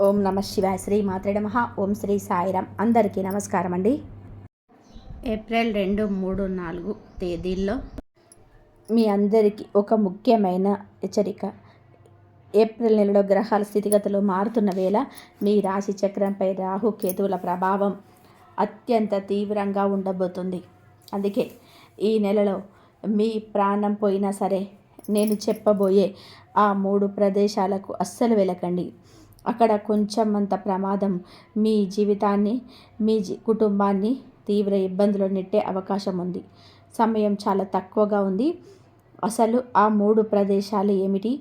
ఓం నమ శివాయ. శ్రీ మాత్రే నమః. ఓం శ్రీ సాయిరామ్. అందరికీ నమస్కారం అండి. ఏప్రిల్ 2, 3, 4 తేదీల్లో మీ అందరికీ ఒక ముఖ్యమైన హెచ్చరిక. ఏప్రిల్ నెలలో గ్రహాల స్థితిగతులు మారుతున్న వేళ మీ రాశి చక్రంపై రాహు కేతువుల ప్రభావం అత్యంత తీవ్రంగా ఉండబోతుంది. అందుకే ఈ నెలలో మీ ప్రాణం పోయినా సరే నేను చెప్పబోయే ఆ 3 ప్రదేశాలకు అస్సలు వెళ్ళకండి. అక్కడ కొంచెం అంత ప్రమాదం మీ జీవితాన్ని, మీ కుటుంబాన్ని తీవ్ర ఇబ్బందులు నెట్టే అవకాశం ఉంది. సమయం చాలా తక్కువగా ఉంది. అసలు ఆ 3 ప్రదేశాలు ఏమిటి,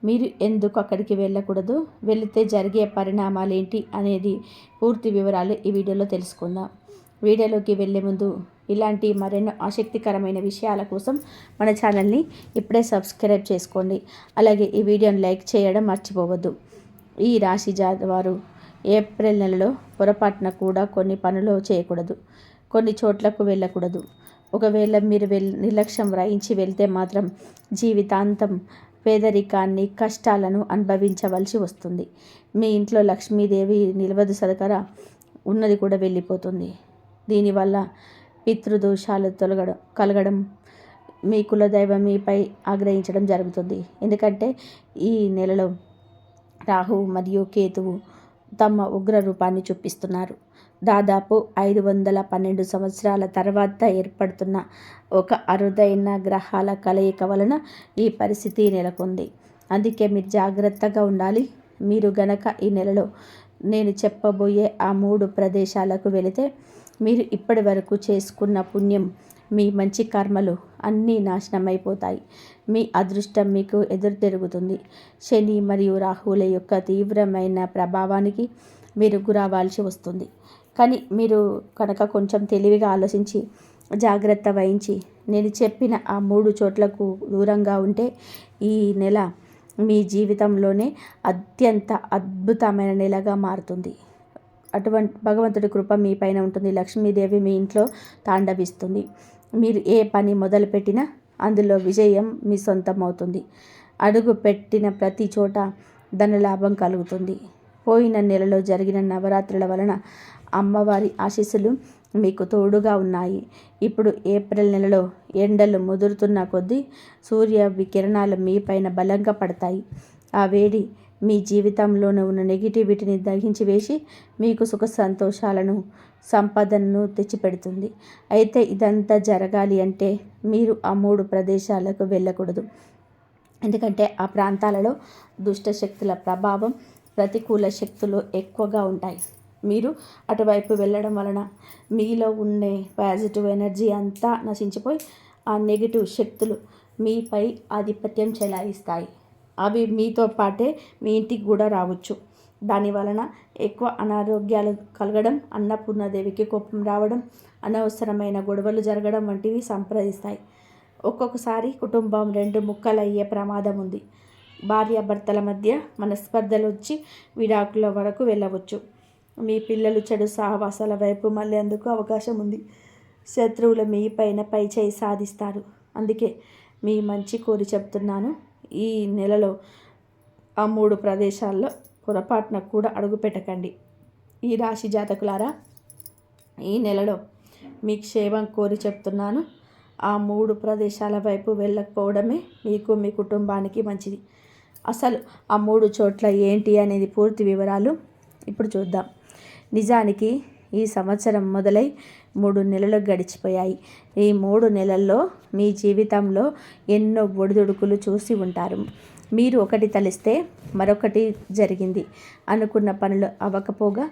మీరు ఎందుకు అక్కడికి వెళ్ళకూడదు, వెళితే జరిగే పరిణామాలు ఏంటి అనేది పూర్తి వివరాలు ఈ వీడియోలో తెలుసుకుందాం. వీడియోలోకి వెళ్ళే ముందు ఇలాంటి మరెన్నో ఆసక్తికరమైన విషయాల కోసం మన ఛానల్ని ఇప్పుడే సబ్స్క్రైబ్ చేసుకోండి. అలాగే ఈ వీడియోని లైక్ చేయడం మర్చిపోవద్దు. ఈ రాశి వారు ఏప్రిల్ నెలలో పొరపాటున కూడా కొన్ని పనులు చేయకూడదు, కొన్ని చోట్లకు వెళ్ళకూడదు. ఒకవేళ మీరు నిర్లక్ష్యం వహించి వెళ్తే మాత్రం జీవితాంతం పేదరికాన్ని, కష్టాలను అనుభవించవలసి వస్తుంది. మీ ఇంట్లో లక్ష్మీదేవి నిలవదు, సదకర ఉన్నది కూడా వెళ్ళిపోతుంది. దీనివల్ల పితృదోషాలు కలగడం, మీ కులదైవం మీపై ఆగ్రహించడం జరుగుతుంది. ఎందుకంటే ఈ నెలలో రాహువు మరియు కేతువు తమ ఉగ్ర రూపాన్ని చూపిస్తున్నారు. దాదాపు 512 సంవత్సరాల తర్వాత ఏర్పడుతున్న ఒక అరుదైన గ్రహాల కలయిక వలన ఈ పరిస్థితి నెలకొంది. అందుకే మీరు జాగ్రత్తగా ఉండాలి. మీరు గనక ఈ నెలలో నేను చెప్పబోయే ఆ 3 ప్రదేశాలకు వెళితే మీరు ఇప్పటి వరకు చేసుకున్న పుణ్యం, మీ మంచి కర్మలు అన్నీ నాశనమైపోతాయి. మీ అదృష్టం మీకు ఎదురు తిరుగుతుంది. శని మరియు రాహువుల యొక్క తీవ్రమైన ప్రభావానికి మీరు గురవ్వాల్సి వస్తుంది. కానీ మీరు కనుక కొంచెం తెలివిగా ఆలోచించి జాగ్రత్త వహించి నేను చెప్పిన ఆ 3 చోట్లకు దూరంగా ఉంటే ఈ నెల మీ జీవితంలోనే అత్యంత అద్భుతమైన నెలగా మారుతుంది. అటువంటి భగవంతుడి కృప మీ పైన ఉంటుంది. లక్ష్మీదేవి మీ ఇంట్లో తాండవిస్తుంది. మీరు ఏ పని మొదలుపెట్టినా అందులో విజయం మీ సొంతం అవుతుంది. అడుగు పెట్టిన ప్రతి చోట ధనలాభం కలుగుతుంది. పోయిన నెలలో జరిగిన నవరాత్రుల వలన అమ్మవారి ఆశీస్సులు మీకు తోడుగా ఉన్నాయి. ఇప్పుడు ఏప్రిల్ నెలలో ఎండలు ముదురుతున్న కొద్దీ సూర్య వికిరణాలు మీ పైన బలంగా పడతాయి. ఆ వేడి మీ జీవితంలోనే ఉన్న నెగిటివిటీని దహించి వేసి మీకు సుఖ సంతోషాలను, సంపదను తెచ్చిపెడుతుంది. అయితే ఇదంతా జరగాలి అంటే మీరు ఆ 3 ప్రదేశాలకు వెళ్ళకూడదు. ఎందుకంటే ఆ ప్రాంతాలలో దుష్ట శక్తుల ప్రభావం, ప్రతికూల శక్తులు ఎక్కువగా ఉంటాయి. మీరు అటువైపు వెళ్ళడం వలన మీలో ఉండే పాజిటివ్ ఎనర్జీ అంతా నశించిపోయి ఆ నెగిటివ్ శక్తులు మీపై ఆధిపత్యం చెలాయిస్తాయి. అవి మీతో పాటే మీ ఇంటికి కూడా రావచ్చు. దాని వలన ఎక్కువ అనారోగ్యాలు కలగడం, అన్నపూర్ణాదేవికి కోపం రావడం, అనవసరమైన గొడవలు జరగడం వంటివి సంప్రదిస్తాయి. ఒక్కొక్కసారి కుటుంబం 2 ముక్కలయ్యే ప్రమాదం ఉంది. భార్యాభర్తల మధ్య మనస్పర్ధలు వచ్చి విడాకుల వరకు వెళ్ళవచ్చు. మీ పిల్లలు చెడు సహవాసాల వైపు మళ్ళేందుకు అవకాశం ఉంది. శత్రువులు మీ పైన పైచేయి సాధిస్తారు. అందుకే మీ మంచి కోరి చెప్తున్నాను. ఈ నెలలో ఆ 3 ప్రదేశాల్లో పొరపాటున కూడా అడుగు పెట్టకండి. ఈ రాశి జాతకులారా, ఈ నెలలో మీ క్షేమం కోరి చెప్తున్నాను. ఆ 3 ప్రదేశాల వైపు వెళ్ళకపోవడమే మీకు, మీ కుటుంబానికి మంచిది. అసలు ఆ 3 చోట్ల ఏంటి అనేది పూర్తి వివరాలు ఇప్పుడు చూద్దాం. నిజానికి ఈ సంవత్సరం మొదలై 3 నెలలు గడిచిపోయాయి. ఈ 3 నెలల్లో మీ జీవితంలో ఎన్నో ఒడిదుడుకులు చూసి ఉంటారు. మీరు ఒకటి తలిస్తే మరొకటి జరిగింది. అనుకున్న పనులు అవ్వకపోగా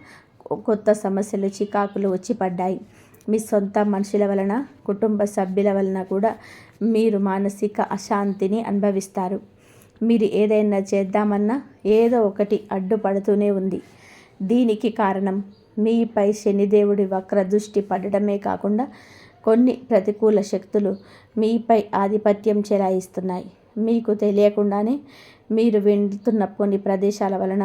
కొత్త సమస్యలు, చికాకులు వచ్చి పడ్డాయి. మీ సొంత మనుషుల వలన, కుటుంబ సభ్యుల వలన కూడా మీరు మానసిక అశాంతిని అనుభవిస్తారు. మీరు ఏదైనా చేద్దామన్నా ఏదో ఒకటి అడ్డుపడుతూనే ఉంది. దీనికి కారణం మీపై శనిదేవుడి వక్ర దృష్టి పడడమే కాకుండా కొన్ని ప్రతికూల శక్తులు మీపై ఆధిపత్యం చెలాయిస్తున్నాయి. మీకు తెలియకుండానే మీరు వెళ్తున్న కొన్ని ప్రదేశాల వలన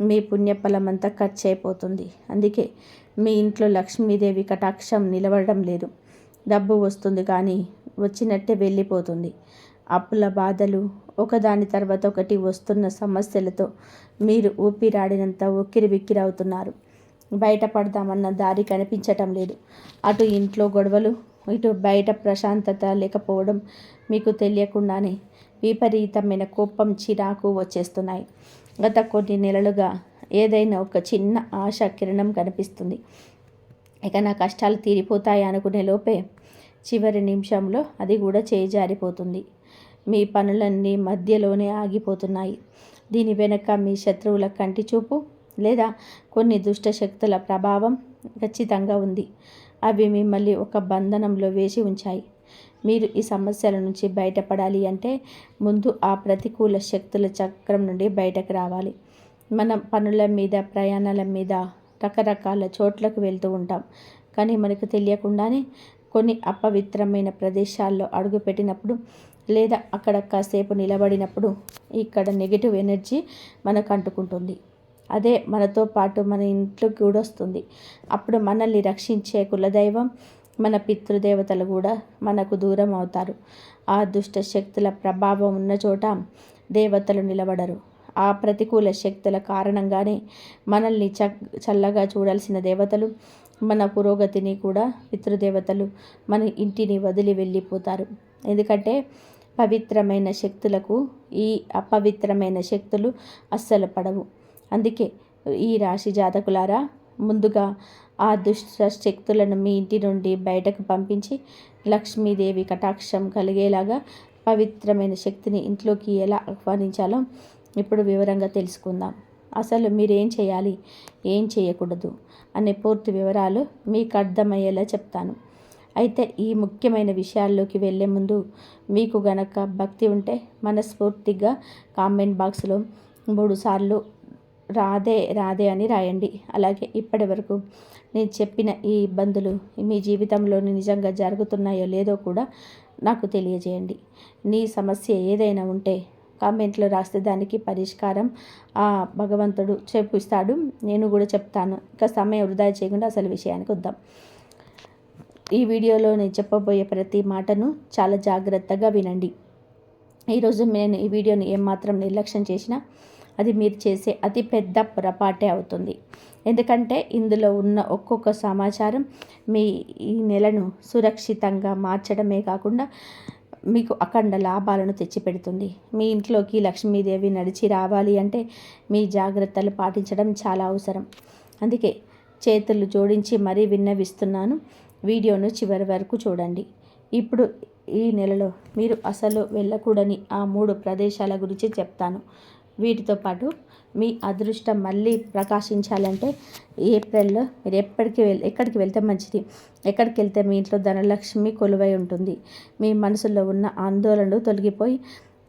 మీ పుణ్యఫలం అంతా ఖర్చు అయిపోతుంది. అందుకే మీ ఇంట్లో లక్ష్మీదేవి కటాక్షం నిలవడం లేదు. డబ్బు వస్తుంది కానీ వచ్చినట్టే వెళ్ళిపోతుంది. అప్పుల బాధలు, ఒకదాని తర్వాత ఒకటి వస్తున్న సమస్యలతో మీరు ఊపిరాడినంత ఉక్కిరిబిక్కిరవుతున్నారు. బయటపడదామన్న దారి కనిపించటం లేదు. అటు ఇంట్లో గొడవలు, ఇటు బయట ప్రశాంతత లేకపోవడం, మీకు తెలియకుండానే విపరీతమైన కోపం, చిరాకు వచ్చేస్తున్నాయి. గత కొన్ని నెలలుగా ఏదైనా ఒక చిన్న ఆశ కిరణం కనిపిస్తుంది. ఇక నా కష్టాలు తీరిపోతాయి అనుకునే లోపే చివరి నిమిషంలో అది కూడా చేజారిపోతుంది. మీ పనులన్నీ మధ్యలోనే ఆగిపోతున్నాయి. దీని వెనక మీ శత్రువుల కంటి చూపు లేదా కొన్ని దుష్ట శక్తుల ప్రభావం ఖచ్చితంగా ఉంది. అవి మిమ్మల్ని ఒక బంధనంలో వేసి ఉంచాయి. మీరు ఈ సమస్యల నుంచి బయటపడాలి అంటే ముందు ఆ ప్రతికూల శక్తుల చక్రం నుండి బయటకు రావాలి. మనం పనుల మీద, ప్రయాణాల మీద రకరకాల చోట్లకు వెళ్తూ ఉంటాం. కానీ మనకు తెలియకుండానే కొన్ని అపవిత్రమైన ప్రదేశాల్లో అడుగుపెట్టినప్పుడు లేదా అక్కడ కాసేపు నిలబడినప్పుడు ఇక్కడ నెగిటివ్ ఎనర్జీ మనకు అంటుకుంటుంది. అదే మనతో పాటు మన ఇంట్లోకి కూడా వస్తుంది. అప్పుడు మనల్ని రక్షించే కులదైవం, మన పితృదేవతలు కూడా మనకు దూరం అవుతారు. ఆ దుష్ట శక్తుల ప్రభావం ఉన్న చోట దేవతలు నిలబడరు. ఆ ప్రతికూల శక్తుల కారణంగానే మనల్ని చల్లగా చూడాల్సిన దేవతలు, మన పురోగతిని కూడా పితృదేవతలు మన ఇంటిని వదిలి వెళ్ళిపోతారు. ఎందుకంటే పవిత్రమైన శక్తులకు ఈ అపవిత్రమైన శక్తులు అస్సలు పడవు. అందుకే ఈ రాశి జాతకులారా, ముందుగా ఆ దుష్ట శక్తులను మీ ఇంటి నుండి బయటకు పంపించి లక్ష్మీదేవి కటాక్షం కలిగేలాగా పవిత్రమైన శక్తిని ఇంట్లోకి ఎలా ఆహ్వానించాలో ఇప్పుడు వివరంగా తెలుసుకుందాం. అసలు మీరేం చేయాలి, ఏం చేయకూడదు అనే పూర్తి వివరాలు మీకు అర్థమయ్యేలా చెప్తాను. అయితే ఈ ముఖ్యమైన విషయాల్లోకి వెళ్ళే ముందు మీకు గనక భక్తి ఉంటే మనస్ఫూర్తిగా కామెంట్ బాక్స్లో 3 సార్లు రాధే రాధే అని రాయండి. అలాగే ఇప్పటి వరకు నేను చెప్పిన ఈ ఇబ్బందులు మీ జీవితంలో నిజంగా జరుగుతున్నాయో లేదో కూడా నాకు తెలియజేయండి. నీ సమస్య ఏదైనా ఉంటే కామెంట్లో రాస్తే దానికి పరిష్కారం ఆ భగవంతుడు చూపిస్తాడు, నేను కూడా చెప్తాను. ఇక సమయం వృధా చేయకుండా అసలు విషయానికి వద్దాం. ఈ వీడియోలో నేను చెప్పబోయే ప్రతి మాటను చాలా జాగ్రత్తగా వినండి. ఈరోజు నేను ఈ వీడియోని ఏమాత్రం నిర్లక్ష్యం చేసినా అది మీరు చేసే అతి పెద్ద పొరపాటే అవుతుంది. ఎందుకంటే ఇందులో ఉన్న ఒక్కొక్క సమాచారం మీ ఈ నెలను సురక్షితంగా మార్చడమే కాకుండా మీకు అఖండ లాభాలను తెచ్చిపెడుతుంది. మీ ఇంట్లోకి లక్ష్మీదేవి నడిచి రావాలి అంటే మీ జాగ్రత్తలు పాటించడం చాలా అవసరం. అందుకే చేతులు జోడించి మరీ విన్నవిస్తున్నాను, వీడియోను చివరి వరకు చూడండి. ఇప్పుడు ఈ నెలలో మీరు అసలు వెళ్ళకూడని ఆ 3 ప్రదేశాల గురించి చెప్తాను. వీటితో పాటు మీ అదృష్టం మళ్ళీ ప్రకాశించాలంటే ఏప్రిల్లో మీరు ఎక్కడికి వెళ్తే మంచిది, ఎక్కడికి వెళ్తే మీ ఇంట్లో ధనలక్ష్మి కొలువై ఉంటుంది, మీ మనసులో ఉన్న ఆందోళనలు తొలగిపోయి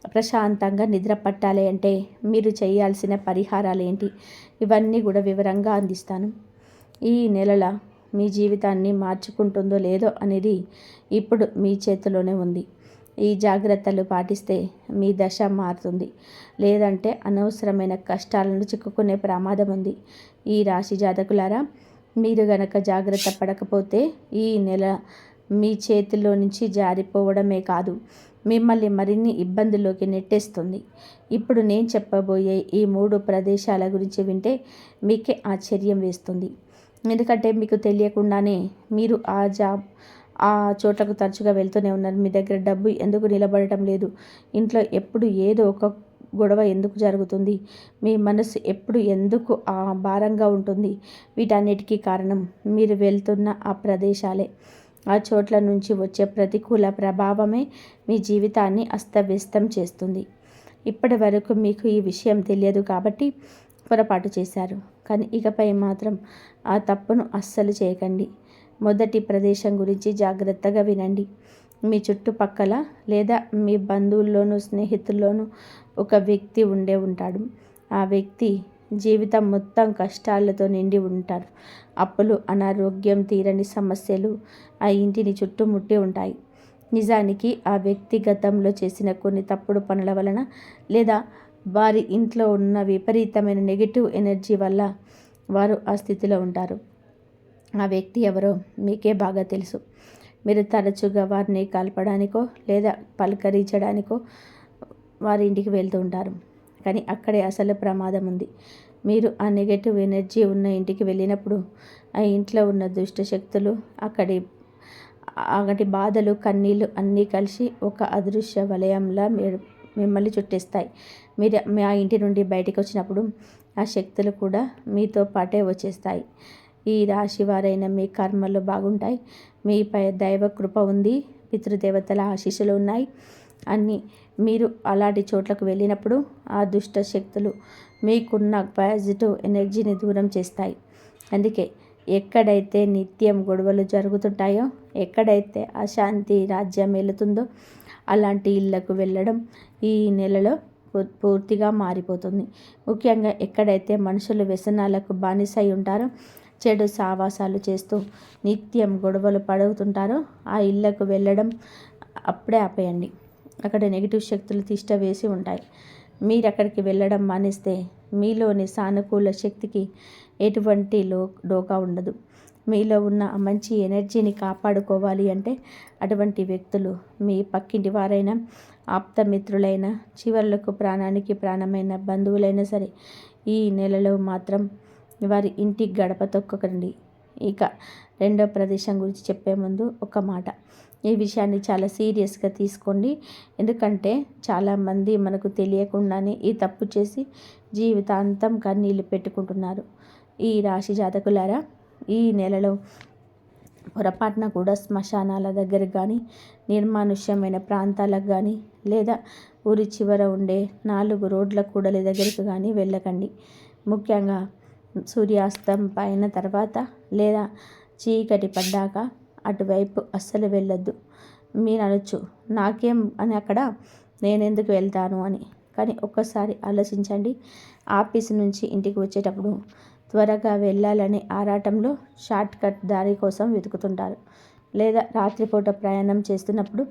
ప్రశాంతంగా నిద్ర పట్టాలి అంటే మీరు చేయాల్సిన పరిహారాలు ఏంటి, ఇవన్నీ కూడా వివరంగా అందిస్తాను. ఈ నెలల మీ జీవితాన్ని మార్చుకుంటుందో లేదో అనేది ఇప్పుడు మీ చేతిలోనే ఉంది. ఈ జాగ్రత్తలు పాటిస్తే మీ దశ మారుతుంది, లేదంటే అనవసరమైన కష్టాలను చిక్కుకునే ప్రమాదం ఉంది. ఈ రాశి జాతకులారా, మీరు గనక జాగ్రత్త పడకపోతే ఈ నెల మీ చేతిలో నుంచి జారిపోవడమే కాదు, మిమ్మల్ని మరిన్ని ఇబ్బందుల్లోకి నెట్టేస్తుంది. ఇప్పుడు నేను చెప్పబోయే ఈ 3 ప్రదేశాల గురించి వింటే మీకే ఆశ్చర్యం వేస్తుంది. ఎందుకంటే మీకు తెలియకుండానే మీరు ఆ చోట్లకు తరచుగా వెళ్తూనే ఉన్నారు. మీ దగ్గర డబ్బు ఎందుకు నిలబడటం లేదు, ఇంట్లో ఎప్పుడు ఏదో ఒక గొడవ ఎందుకు జరుగుతుంది, మీ మనసు ఎప్పుడు ఎందుకు భారంగా ఉంటుంది, వీటన్నిటికీ కారణం మీరు వెళ్తున్న ఆ ప్రదేశాలే. ఆ చోట్ల నుంచి వచ్చే ప్రతికూల ప్రభావమే మీ జీవితాన్ని అస్తవ్యస్తం చేస్తుంది. ఇప్పటి వరకు మీకు ఈ విషయం తెలియదు కాబట్టి పొరపాటు చేశారు. కానీ ఇకపై మాత్రం ఆ తప్పును అస్సలు చేయకండి. మొదటి ప్రదేశం గురించి జాగ్రత్తగా వినండి. మీ చుట్టుపక్కల లేదా మీ బంధువుల్లోనూ స్నేహితుల్లోనూ ఒక వ్యక్తి ఉంటాడు. ఆ వ్యక్తి జీవితం మొత్తం కష్టాలతో నిండి ఉంటారు. అప్పులు, అనారోగ్యం, తీరని సమస్యలు ఆ ఇంటిని చుట్టుముట్టి ఉంటాయి. నిజానికి ఆ వ్యక్తి గతంలో చేసిన కొన్ని తప్పుడు పనుల వలన లేదా వారి ఇంట్లో ఉన్న విపరీతమైన నెగిటివ్ ఎనర్జీ వల్ల వారు ఆ స్థితిలో ఉంటారు. ఆ వ్యక్తి ఎవరో మీకే బాగా తెలుసు. మీరు తరచుగా వారిని కలపడానికో లేదా పలకరించడానికో వారి ఇంటికి వెళ్తూ ఉంటారు. కానీ అక్కడే అసలు ప్రమాదం ఉంది. మీరు ఆ నెగటివ్ ఎనర్జీ ఉన్న ఇంటికి వెళ్ళినప్పుడు ఆ ఇంట్లో ఉన్న దుష్ట శక్తులు, అక్కడి బాధలు, కన్నీళ్ళు అన్నీ కలిసి ఒక అదృశ్య వలయంలా మిమ్మల్ని చుట్టేస్తాయి. మీరు ఆ ఇంటి నుండి బయటికి వచ్చినప్పుడు ఆ శక్తులు కూడా మీతో పాటే వచ్చేస్తాయి. ఈ రాశి వారైన మీ కర్మలు బాగుంటాయి. మీపై దైవ కృప ఉంది. పితృదేవతల ఆశీస్సులు ఉన్నాయి. అన్నీ మీరు అలాంటి చోట్లకు వెళ్ళినప్పుడు ఆ దుష్ట శక్తులు మీకున్న పాజిటివ్ ఎనర్జీని దూరం చేస్తాయి. అందుకే ఎక్కడైతే నిత్యం గొడవలు జరుగుతుంటాయో, ఎక్కడైతే అశాంతి రాజ్యం వెళుతుందో అలాంటి ఇళ్లకు వెళ్ళడం ఈ నెలలో పూర్తిగా మారిపోతుంది. ముఖ్యంగా ఎక్కడైతే మనుషులు వ్యసనాలకు బానిసై ఉంటారో, చెడు సావాసాలు చేస్తూ నిత్యం గొడవలు పడుతుంటారో ఆ ఇళ్లకు వెళ్ళడం అప్పుడే ఆపేయండి. అక్కడ నెగిటివ్ శక్తులు తిష్ట వేసి ఉంటాయి. మీరు అక్కడికి వెళ్ళడం మానేస్తే మీలోని సానుకూల శక్తికి ఎటువంటి డోకా ఉండదు. మీలో ఉన్న మంచి ఎనర్జీని కాపాడుకోవాలి అంటే అటువంటి వ్యక్తులు మీ పక్కింటి వారైనా, ఆప్తమిత్రులైనా, చివర్లకు ప్రాణానికి ప్రాణమైన బంధువులైనా సరే ఈ నెలలో మాత్రం వారి ఇంటి గడప తొక్కకండి. ఇక రెండో ప్రదేశం గురించి చెప్పే ముందు ఒక మాట, ఈ విషయాన్ని చాలా సీరియస్గా తీసుకోండి. ఎందుకంటే చాలామంది మనకు తెలియకుండానే ఈ తప్పు చేసి జీవితాంతం కన్నీళ్ళు పెట్టుకుంటున్నారు. ఈ రాశి జాతకులారా, ఈ నెలలో పొరపాటున కూడా శ్మశానాల దగ్గరకు కానీ, నిర్మానుష్యమైన ప్రాంతాలకు కానీ, లేదా ఊరి చివర ఉండే 4 రోడ్ల కూడలి దగ్గరకు కానీ వెళ్ళకండి. ముఖ్యంగా సూర్యాస్తం పైన తర్వాత లేదా చీకటి పడ్డాక అటువైపు అస్సలు వెళ్ళొద్దు. మీరు అనొచ్చు, నాకేం అని అక్కడ నేనెందుకు వెళ్తాను అని. కానీ ఒక్కసారి ఆలోచించండి. ఆఫీసు నుంచి ఇంటికి వచ్చేటప్పుడు త్వరగా వెళ్ళాలనే ఆరాటంలో షార్ట్కట్ దారి కోసం వెతుకుతుంటారు. లేదా రాత్రిపూట ప్రయాణం చేస్తున్నప్పుడు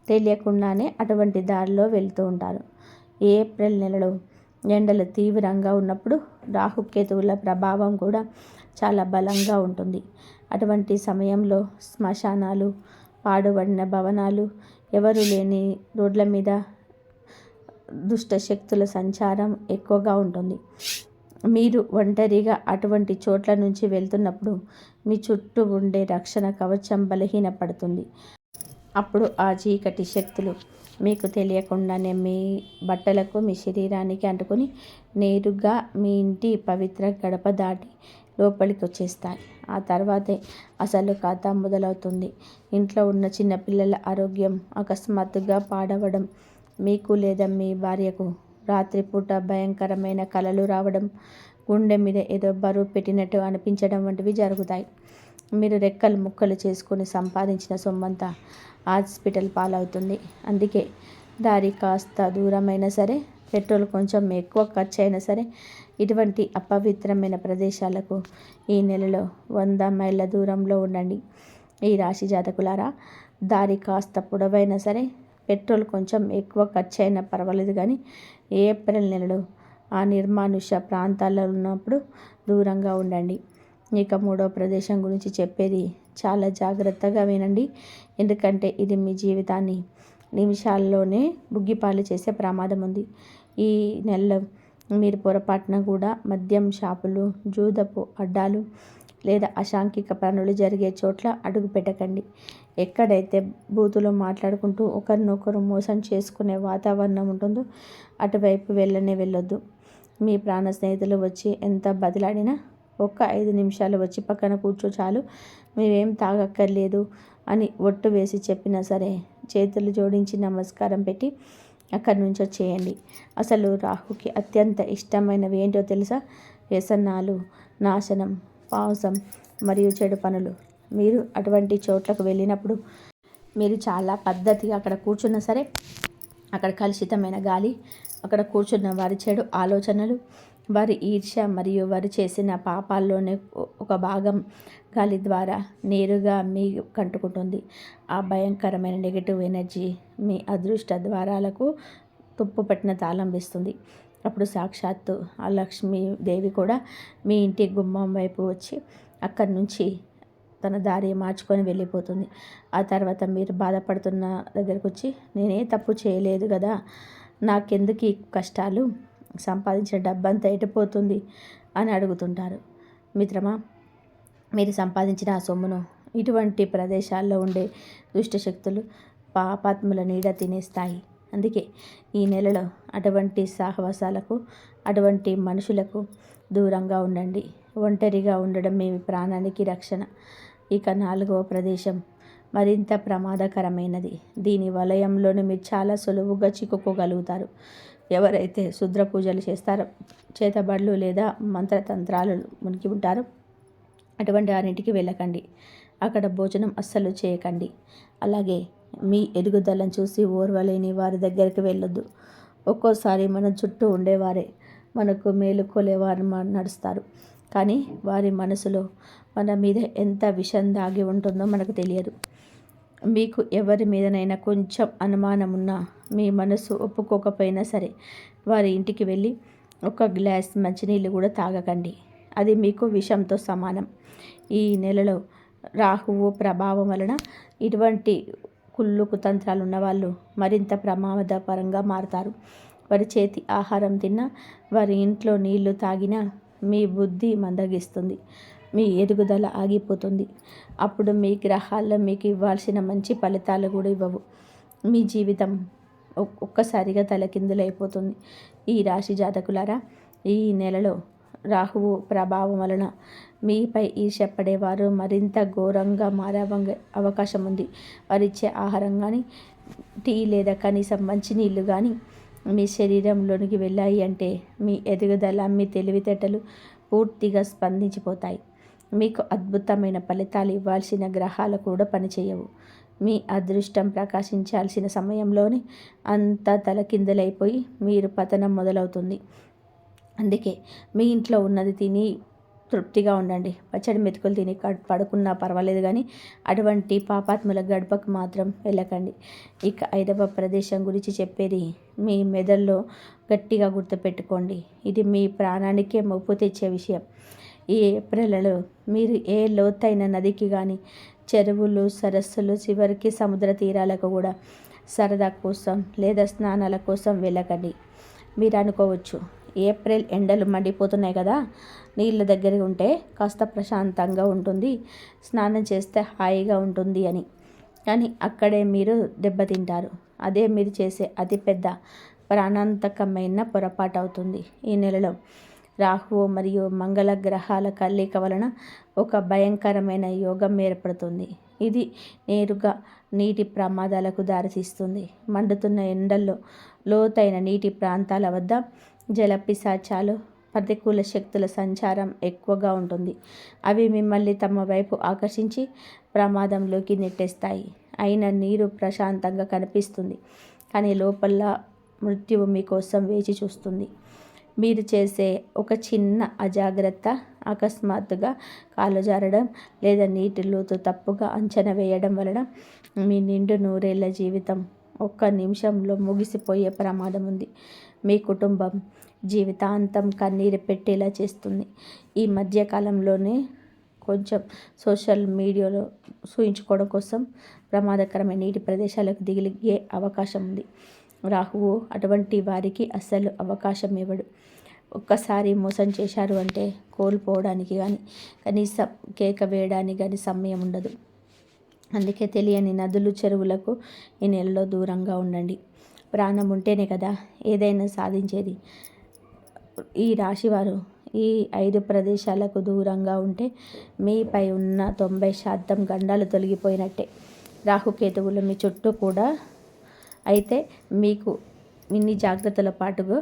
తెలియకుండానే అటువంటి దారిలో వెళ్తూ ఉంటారు. ఏప్రిల్ నెలలో ఎండలు తీవ్రంగా ఉన్నప్పుడు రాహుకేతువుల ప్రభావం కూడా చాలా బలంగా ఉంటుంది. అటువంటి సమయంలో శ్మశానాలు, పాడుబడిన భవనాలు, ఎవరు లేని రోడ్ల మీద దుష్ట శక్తుల సంచారం ఎక్కువగా ఉంటుంది. మీరు ఒంటరిగా అటువంటి చోట్ల నుంచి వెళ్తున్నప్పుడు మీ చుట్టూ ఉండే రక్షణ కవచం బలహీనపడుతుంది. అప్పుడు ఆ చీకటి శక్తులు మీకు తెలియకుండానే మీ బట్టలకు, మీ శరీరానికి అంటుకొని నేరుగా మీ ఇంటి పవిత్ర గడప దాటి లోపలికి వచ్చేస్తాయి. ఆ తర్వాతే అసలు కథ మొదలవుతుంది. ఇంట్లో ఉన్న చిన్నపిల్లల ఆరోగ్యం అకస్మాత్తుగా పాడవడం, మీకు లేదా మీ భార్యకు రాత్రిపూట భయంకరమైన కలలు రావడం, గుండె మీద ఏదో బరువు పెట్టినట్టు అనిపించడం వంటివి జరుగుతాయి. మీరు రెక్కలు ముక్కలు చేసుకొని సంపాదించిన సొమ్మంతా హాస్పిటల్ పాలవుతుంది. అందుకే దారి కాస్త దూరమైనా సరే, పెట్రోల్ కొంచెం ఎక్కువ ఖర్చు అయినా సరే ఇటువంటి అపవిత్రమైన ప్రదేశాలకు ఈ నెలలో 100 మైళ్ళ దూరంలో ఉండండి. ఈ రాశి జాతకులారా, దారి కాస్త పొడవైనా సరే, పెట్రోల్ కొంచెం ఎక్కువ ఖర్చు అయినా పర్వాలేదు, కానీ ఏప్రిల్ నెలలో ఆ నిర్మానుష్య ప్రాంతాల్లో ఉన్నప్పుడు దూరంగా ఉండండి. ఇక మూడో ప్రదేశం గురించి చెప్పేది చాలా జాగ్రత్తగా వినండి. ఎందుకంటే ఇది మీ జీవితాన్ని నిమిషాల్లోనే బుగ్గిపాలు చేసే ప్రమాదం ఉంది. ఈ నెలలో మీరు పొరపాటున కూడా మద్యం షాపులు, జూదపు అడ్డాలు లేదా అసాంఘిక పనులు జరిగే చోట్ల అడుగు పెట్టకండి. ఎక్కడైతే బూతులు మాట్లాడుకుంటూ ఒకరినొకరు మోసం చేసుకునే వాతావరణం ఉంటుందో అటువైపు వెళ్ళొద్దు. మీ ప్రాణ స్నేహితులు వచ్చి ఎంత బదిలాడినా ఒక్క 5 నిమిషాలు వచ్చి పక్కన కూర్చో చాలు, మేమేం తాగక్కర్లేదు అని ఒట్టు వేసి చెప్పినా సరే చేతులు జోడించి నమస్కారం పెట్టి అక్కడి నుంచి వచ్చేయండి. అసలు రాహుకి అత్యంత ఇష్టమైనవి ఏంటో తెలుసా? వ్యసనాలు, నాశనం, పాసం మరియు చెడు పనులు. మీరు అటువంటి చోట్లకు వెళ్ళినప్పుడు మీరు చాలా పద్ధతిగా అక్కడ కూర్చున్నా సరే, అక్కడ కలుషితమైన గాలి, అక్కడ కూర్చున్న వారి చెడు ఆలోచనలు, వారి ఈర్ష్య మరియు వారు చేసిన పాపాల్లోనే ఒక భాగం గాలి ద్వారా నేరుగా మీ కంటుకుంటుంది. ఆ భయంకరమైన నెగిటివ్ ఎనర్జీ మీ అదృష్ట ద్వారాలకు తుప్పు పట్టిన తాళం వేస్తుంది. అప్పుడు సాక్షాత్తు ఆ లక్ష్మీదేవి కూడా మీ ఇంటి గుమ్మం వైపు వచ్చి అక్కడి నుంచి తన దారి మార్చుకొని వెళ్ళిపోతుంది. ఆ తర్వాత మీరు బాధపడుతున్న దగ్గరకు వచ్చి నేనే తప్పు చేయలేదు కదా, నాకెందుకు ఈ కష్టాలు, సంపాదించిన డబ్బంతా ఎటుపోతుంది అని అడుగుతుంటారు. మిత్రమా, మీరు సంపాదించిన ఆ సొమ్మును ఇటువంటి ప్రదేశాల్లో ఉండే దుష్టశక్తులు, పాపాత్ముల నీడ తినేస్తాయి. అందుకే ఈ నెలలో అటువంటి సహవాసాలకు, అటువంటి మనుషులకు దూరంగా ఉండండి. ఒంటరిగా ఉండడం మీ ప్రాణానికి రక్షణ. ఇక 4వ ప్రదేశం మరింత ప్రమాదకరమైనది. దీని వలయంలోనే మీరు చాలా సులువుగా చిక్కుకోగలుగుతారు. ఎవరైతే శుద్ర పూజలు చేస్తారో, చేతబడులు లేదా మంత్రతంత్రాలు మునిగి ఉంటారో అటువంటి వారింటికి వెళ్ళకండి. అక్కడ భోజనం అస్సలు చేయకండి. అలాగే మీ ఎదుగుదలను చూసి ఓర్వలేని వారి దగ్గరికి వెళ్ళొద్దు. ఒక్కోసారి మన చుట్టూ ఉండేవారే మనకు మేలుకోలేవారు నడుస్తారు. కానీ వారి మనసులో మన మీద ఎంత విషం దాగి ఉంటుందో మనకు తెలియదు. మీకు ఎవరి మీదనైనా కొంచెం అనుమానం ఉన్నా, మీ మనసు ఒప్పుకోకపోయినా సరే, వారి ఇంటికి వెళ్ళి ఒక గ్లాస్ మంచినీళ్ళు కూడా తాగకండి. అది మీకు విషంతో సమానం. ఈ నెలలో రాహువు ప్రభావం వలన ఇటువంటి కుళ్ళు కుతంత్రాలు ఉన్నవాళ్ళు మరింత ప్రమాదపరంగా మారుతారు. వారి చేతి ఆహారం తిన్నా, వారి ఇంట్లో నీళ్లు తాగినా మీ బుద్ధి మందగిస్తుంది, మీ ఎదుగుదల ఆగిపోతుంది. అప్పుడు మీ గ్రహాల్లో మీకు ఇవ్వాల్సిన మంచి ఫలితాలు కూడా ఇవ్వవు. మీ జీవితం ఒక్కసారిగా తలకిందులైపోతుంది. ఈ రాశి జాతకులారా, ఈ నెలలో రాహువు ప్రభావం వలన మీపై ఈర్ష్యపడేవారు మరింత ఘోరంగా మారే అవకాశం ఉంది. వారిచ్చే ఆహారం కానీ, టీ లేదా కనీసం మంచినీళ్ళు కానీ మీ శరీరంలోనికి వెళ్ళాయి అంటే మీ ఎదుగుదల, మీ తెలివితేటలు పూర్తిగా స్పందించిపోతాయి. మీకు అద్భుతమైన ఫలితాలు ఇవ్వాల్సిన గ్రహాలు కూడా పనిచేయవు. మీ అదృష్టం ప్రకాశించాల్సిన సమయంలోనే అంతా తలకిందులైపోయి మీరు పతనం మొదలవుతుంది. అందుకే మీ ఇంట్లో ఉన్నది తిని తృప్తిగా ఉండండి. పచ్చడి మెతుకులు తిని పడుకున్నా పర్వాలేదు, కానీ అటువంటి పాపాత్ముల గడపకు మాత్రం వెళ్ళకండి. ఇక 5వ ప్రదేశం గురించి చెప్పేది మీ మెదడులో గట్టిగా గుర్తుపెట్టుకోండి. ఇది మీ ప్రాణానికే ముప్పు తెచ్చే విషయం. ఈ ఏప్రిల్లో మీరు ఏ లోతైన నదికి కానీ, చెరువులు, సరస్సులు, చివరికి సముద్ర తీరాలకు కూడా సరదా కోసం లేదా స్నానాల కోసం వెళ్ళకండి. మీరు అనుకోవచ్చు, ఏప్రిల్ ఎండలు మండిపోతున్నాయి కదా, నీళ్ళ దగ్గర ఉంటే కాస్త ప్రశాంతంగా ఉంటుంది, స్నానం చేస్తే హాయిగా ఉంటుంది అని. కానీ అక్కడే మీరు దెబ్బతింటారు. అదే మీరు చేసే అతిపెద్ద ప్రాణాంతకమైన పొరపాటు అవుతుంది. ఈ నెలలో రాహువు మరియు మంగళ గ్రహాల కలయిక వలన ఒక భయంకరమైన యోగం ఏర్పడుతుంది. ఇది నేరుగా నీటి ప్రమాదాలకు దారితీస్తుంది. మండుతున్న ఎండల్లో లోతైన నీటి ప్రాంతాల వద్ద జలపిశాచాలు, ప్రతికూల శక్తుల సంచారం ఎక్కువగా ఉంటుంది. అవి మిమ్మల్ని తమ వైపు ఆకర్షించి ప్రమాదంలోకి నెట్టేస్తాయి. అయినా నీరు ప్రశాంతంగా కనిపిస్తుంది, కానీ లోపల మృత్యువు మీకోసం వేచి చూస్తుంది. మీరు చేసే ఒక చిన్న అజాగ్రత్త, అకస్మాత్తుగా కాలు జారడం లేదా నీటి లోతు తప్పుగా అంచనా వేయడం వలన మీ నిండు నూరేళ్ల జీవితం ఒక్క నిమిషంలో ముగిసిపోయే ప్రమాదం ఉంది. మీ కుటుంబం జీవితాంతం కన్నీరు పెట్టేలా చేస్తుంది. ఈ మధ్యకాలంలోనే కొంచెం సోషల్ మీడియాలో సూచించుకోవడం కోసం ప్రమాదకరమైన నీటి ప్రదేశాలకు దిగే అవకాశం ఉంది. రాహువు అటువంటి వారికి అస్సలు అవకాశం ఇవ్వడు. ఒక్కసారి మోసం చేశారు అంటే కోల్పోవడానికి కానీ, కనీసం కేక వేయడానికి కానీ సమయం ఉండదు. అందుకే తెలియని నదులు, చెరువులకు ఈ నెలలో దూరంగా ఉండండి. ప్రాణం ఉంటేనే కదా ఏదైనా సాధించేది. ఈ రాశివారు ఈ 5 ప్రదేశాలకు దూరంగా ఉంటే మీపై ఉన్న 90% గండాలు తొలగిపోయినట్టే. రాహుకేతువులు మీ చుట్టూ కూడా అయితే మీకు ఇన్ని జాగ్రత్తల పాటుగా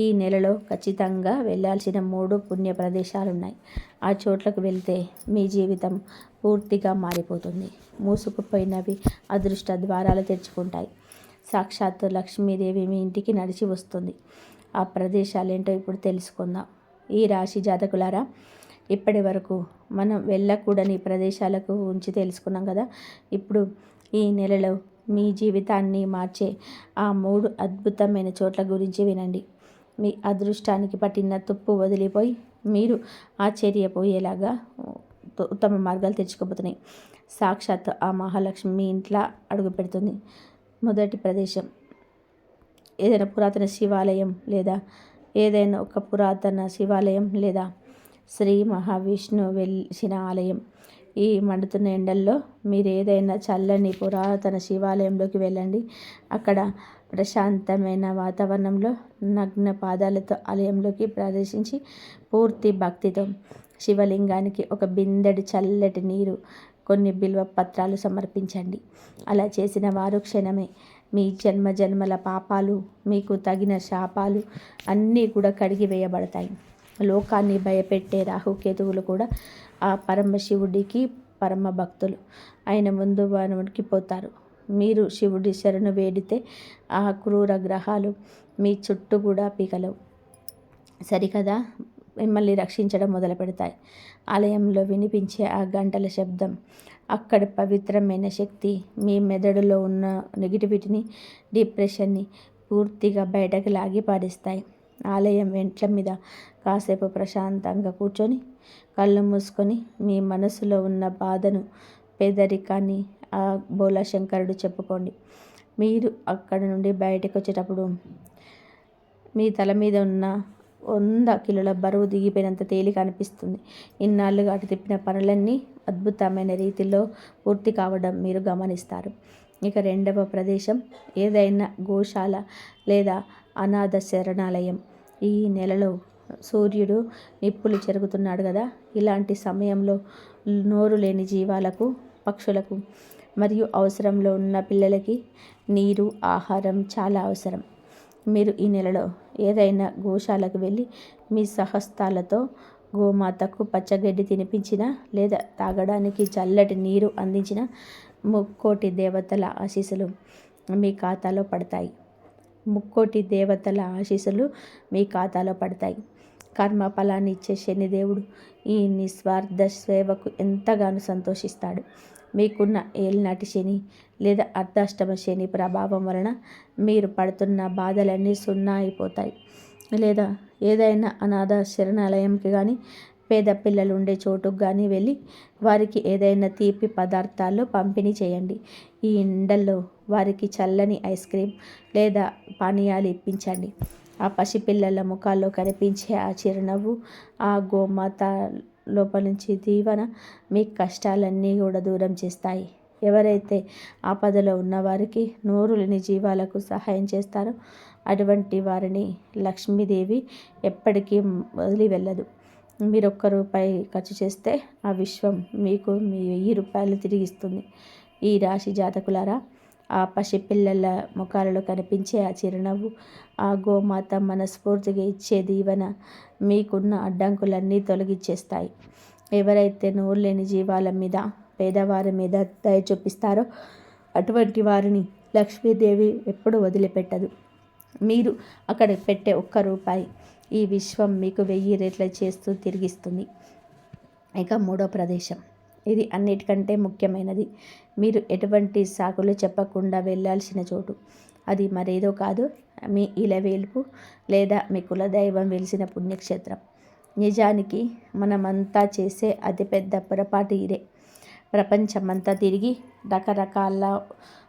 ఈ నెలలో ఖచ్చితంగా వెళ్ళాల్సిన 3 పుణ్య ప్రదేశాలు ఉన్నాయి. ఆ చోట్లకు వెళ్తే మీ జీవితం పూర్తిగా మారిపోతుంది. మూసుకుపోయినవి అదృష్ట ద్వారాలు తెరుచుకుంటాయి. సాక్షాత్తు లక్ష్మీదేవి మీ ఇంటికి నడిచి వస్తుంది. ఆ ప్రదేశాలేంటో ఇప్పుడు తెలుసుకుందాం. ఈ రాశి జాతకులారా, ఇప్పటి వరకు మనం వెళ్ళకూడని ప్రదేశాలకు ఉంచి తెలుసుకున్నాం కదా. ఇప్పుడు ఈ నెలలో మీ జీవితాన్ని మార్చే ఆ 3 అద్భుతమైన చోట్ల గురించి వినండి. మీ అదృష్టానికి పట్టిన తుప్పు వదిలిపోయి మీరు ఆశ్చర్యపోయేలాగా ఉత్తమ మార్గాలు తెచ్చుకోబోతున్నాయి. సాక్షాత్ ఆ మహాలక్ష్మి మీ ఇంట్లో అడుగు పెడుతుంది. మొదటి ప్రదేశం ఏదైనా పురాతన శివాలయం లేదా శ్రీ మహావిష్ణు వెలిసిన ఆలయం. ఈ మండుతున్న ఎండల్లో మీరు ఏదైనా చల్లని పురాతన శివాలయంలోకి వెళ్ళండి. అక్కడ ప్రశాంతమైన వాతావరణంలో నగ్న పాదాలతో ఆలయంలోకి ప్రవేశించి పూర్తి భక్తితో శివలింగానికి ఒక బిందెడు చల్లటి నీరు, కొన్ని బిల్వ పత్రాలు సమర్పించండి. అలా చేసిన వారు క్షణమే మీ జన్మజన్మల పాపాలు, మీకు తగిన శాపాలు అన్నీ కూడా కడిగి వేయబడతాయి. లోకాన్ని భయపెట్టే రాహుకేతువులు కూడా ఆ పరమశివుడికి పరమ భక్తులు. ఆయన ముందు వణికిపోతారు. మీరు శివుడి శరణు వేడితే ఆ క్రూర గ్రహాలు మీ చుట్టూ కూడా పీకలవు. సరికదా మిమ్మల్ని రక్షించడం మొదలు పెడతాయి. ఆలయంలో వినిపించే ఆ గంటల శబ్దం, అక్కడి పవిత్రమైన శక్తి మీ మెదడులో ఉన్న నెగిటివిటీని, డిప్రెషన్ని పూర్తిగా బయటకు లాగి పాడిస్తాయి. ఆలయం వెంట్ల మీద కాసేపు ప్రశాంతంగా కూర్చొని కళ్ళు మూసుకొని మీ మనసులో ఉన్న బాధను, పేదరికాన్ని ఆ బోలాశంకరుడు చెప్పుకోండి. మీరు అక్కడ నుండి బయటకు వచ్చేటప్పుడు మీ తల మీద ఉన్న 100 కిలోల బరువు దిగిపోయినంత తేలిక అనిపిస్తుంది. ఇన్నాళ్ళుగా అటు తిప్పిన పనులన్నీ అద్భుతమైన రీతిలో పూర్తి కావడం మీరు గమనిస్తారు. ఇక రెండవ ప్రదేశం ఏదైనా గోశాల లేదా అనాథ శరణాలయం. ఈ నెలలో సూర్యుడు నిప్పులు చెరుగుతున్నాడు కదా. ఇలాంటి సమయంలో నోరు లేని జీవాలకు, పక్షులకు మరియు అవసరంలో ఉన్న పిల్లలకి నీరు, ఆహారం చాలా అవసరం. మీరు ఈ నెలలో ఏదైనా గోశాలకు వెళ్ళి మీ స్వహస్తాలతో గోమాతకు పచ్చగడ్డి తినిపించినా లేదా తాగడానికి చల్లటి నీరు అందించిన ముక్కోటి దేవతల ఆశీస్సులు మీ ఖాతాలో పడతాయి. ముక్కోటి దేవతల ఆశీస్సులు మీ ఖాతాలో పడతాయి. కర్మ ఫలాన్ని ఇచ్చే శనిదేవుడు ఈ నిస్వార్థ సేవకు ఎంతగానో సంతోషిస్తాడు. మీకున్న ఏలినాటి శని లేదా అర్ధాష్టమ శని ప్రభావం వలన మీరు పడుతున్న బాధలన్నీ సున్నా అయిపోతాయి. లేదా ఏదైనా అనాథ శరణాలయంకి కానీ, పేద పిల్లలు ఉండే చోటుకు కానీ వెళ్ళి వారికి ఏదైనా తీపి పదార్థాలు పంపిణీ చేయండి. ఈ ఎండల్లో వారికి చల్లని ఐస్ క్రీమ్ లేదా పానీయాలు ఇప్పించండి. ఆ పసిపిల్లల ముఖాల్లో కనిపించే ఆ చిరునవ్వు, ఆ గోమాత లోపల నుంచి దీవెన మీ కష్టాలన్నీ కూడా దూరం చేస్తాయి. ఎవరైతే ఆపదలో ఉన్నవారికి, నోరు లేని జీవాలకు సహాయం చేస్తారో అటువంటి వారిని లక్ష్మీదేవి ఎప్పటికీ వదిలి వెళ్ళదు. మీరు ₹1 ఖర్చు చేస్తే ఆ విశ్వం మీకు మీ ₹1000 తిరిగిస్తుంది. ఈ రాశి జాతకులారా, ఆ పసిపిల్లల ముఖాలలో కనిపించే ఆ చిరునవ్వు, ఆ గోమాత మనస్ఫూర్తిగా ఇచ్చే దీవెన మీకున్న అడ్డంకులన్నీ తొలగించేస్తాయి. ఎవరైతే నోరు లేని జీవాల మీద, పేదవారి మీద దయ చూపిస్తారో అటువంటి వారిని లక్ష్మీదేవి ఎప్పుడూ వదిలిపెట్టదు. మీరు అక్కడ పెట్టే ₹1 ఈ విశ్వం మీకు 1000 రెట్లు చేస్తూ తిరిగిస్తుంది. ఇక మూడో ప్రదేశం, ఇది అన్నిటికంటే ముఖ్యమైనది. మీరు ఎటువంటి సాకులు చెప్పకుండా వెళ్ళాల్సిన చోటు. అది మరేదో కాదు, మీ ఇలవేల్పు లేదా మీ కులదైవం వెలిసిన పుణ్యక్షేత్రం. నిజానికి మనమంతా చేసే అతిపెద్ద పొరపాటు ఇదే. ప్రపంచమంతా తిరిగి రకరకాల